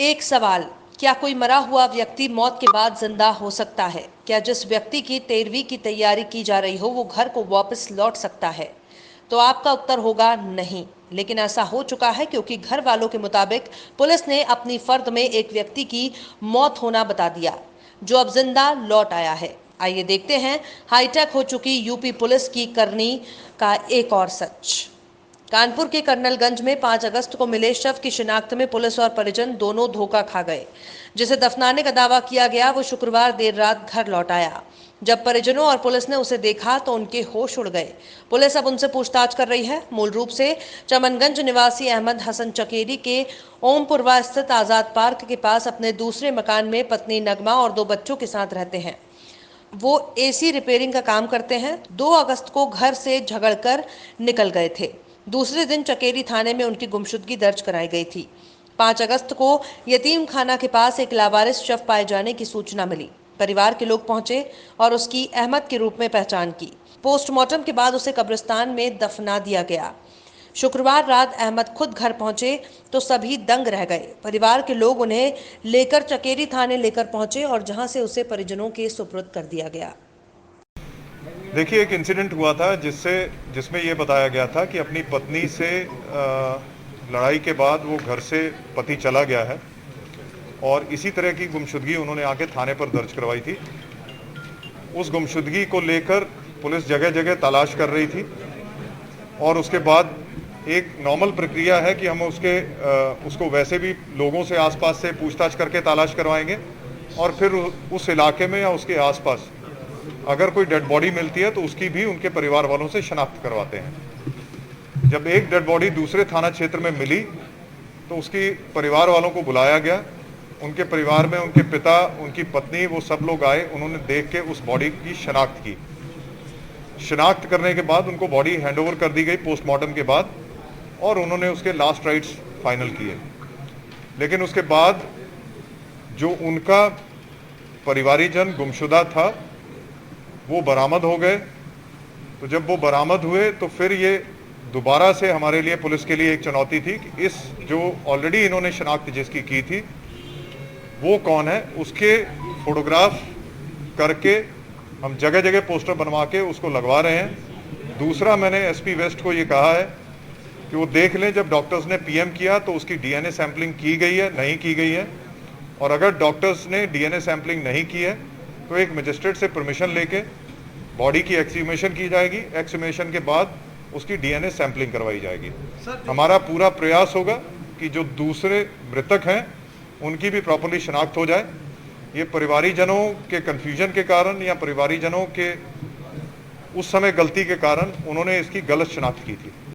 एक सवाल, क्या कोई मरा हुआ व्यक्ति मौत के बाद जिंदा हो सकता है? क्या जिस व्यक्ति की 13वीं की तैयारी की जा रही हो वो घर को वापस लौट सकता है? तो आपका उत्तर होगा नहीं। लेकिन ऐसा हो चुका है, क्योंकि घर वालों के मुताबिक पुलिस ने अपनी फर्द में एक व्यक्ति की मौत होना बता दिया, जो अब जिंदा लौट आया है। आइए देखते हैं हाईटेक हो चुकी यूपी पुलिस की करनी का एक और सच। कानपुर के कर्नलगंज में 5 अगस्त को मिले शव की शिनाख्त में पुलिस और परिजन दोनों धोखा खा गए। जिसे दफनाने का दावा किया गया वो शुक्रवार देर रात घर लौट आया। जब परिजनों और पुलिस ने उसे देखा तो उनके होश उड़ गए। पुलिस अब उनसे पूछताछ कर रही है। मूल रूप से चमनगंज निवासी अहमद हसन चकेरी के ओमपुरवा स्थित आजाद पार्क के पास अपने दूसरे मकान में पत्नी नगमा और 2 बच्चों के साथ रहते हैं। वो एसी रिपेयरिंग का काम करते हैं। 2 अगस्त को घर से झगड़कर निकल गए थे। दूसरे दिन चकेरी थाने में उनकी गुमशुदगी दर्ज कराई गई थी। 5 अगस्त को यतीम खाना के पास एक लावारिस शव पाए जाने की सूचना मिली। परिवार के लोग पहुंचे और उसकी अहमद के रूप में पहचान की। पोस्टमार्टम के बाद उसे कब्रिस्तान में दफना दिया गया। शुक्रवार रात अहमद खुद घर पहुंचे तो सभी दंग रह गए। परिवार के लोग उन्हें लेकर चकेरी थाने लेकर पहुंचे और जहां से उसे परिजनों के सुपुर्द कर दिया गया। देखिए, एक इंसिडेंट हुआ था जिसमें ये बताया गया था कि अपनी पत्नी से लड़ाई के बाद वो घर से पति चला गया है और इसी तरह की गुमशुदगी उन्होंने आके थाने पर दर्ज करवाई थी। उस गुमशुदगी को लेकर पुलिस जगह जगह तलाश कर रही थी और उसके बाद एक नॉर्मल प्रक्रिया है कि हम उसको वैसे भी लोगों से आसपास से पूछताछ करके तलाश करवाएंगे और फिर उस इलाके में या उसके आसपास अगर कोई डेड बॉडी मिलती है तो उसकी भी उनके परिवार वालों से शनाख्त करवाते हैं। जब एक डेड बॉडी दूसरे थाना क्षेत्र में मिली तो उसकी परिवार वालों को बुलाया गया। उनके परिवार में उनके पिता, उनकी पत्नी, वो सब लोग आए। उन्होंने देख के उस बॉडी की शनाख्त की। शनाख्त करने के बाद उनको बॉडी हैंडओवर कर दी गई पोस्टमार्टम के बाद और उन्होंने उसके लास्ट राइट्स फाइनल किए। लेकिन उसके बाद जो उनका परिवारीजन गुमशुदा था वो बरामद हो गए। तो जब वो बरामद हुए तो फिर ये दोबारा से हमारे लिए, पुलिस के लिए एक चुनौती थी कि इस जो ऑलरेडी इन्होंने शनाख्त जिसकी की थी वो कौन है, उसके फोटोग्राफ करके हम जगह जगह पोस्टर बनवा के उसको लगवा रहे हैं। दूसरा, मैंने एसपी वेस्ट को ये कहा है कि वो देख लें, जब डॉक्टर्स ने पीएम किया तो उसकी डीएनए सैंपलिंग की गई है, नहीं की गई है, और अगर डॉक्टर्स ने डीएनए सैंपलिंग नहीं की है तो एक मजिस्ट्रेट से परमिशन लेके बॉडी की एक्सह्यूमेशन की जाएगी। एक्सह्यूमेशन के बाद उसकी डीएनए सैंपलिंग करवाई जाएगी। हमारा पूरा प्रयास होगा कि जो दूसरे मृतक हैं उनकी भी प्रॉपर्ली शनाख्त हो जाए। ये परिवारीजनों के कन्फ्यूजन के कारण या परिवारीजनों के उस समय गलती के कारण उन्होंने इसकी गलत शनाख्त की थी।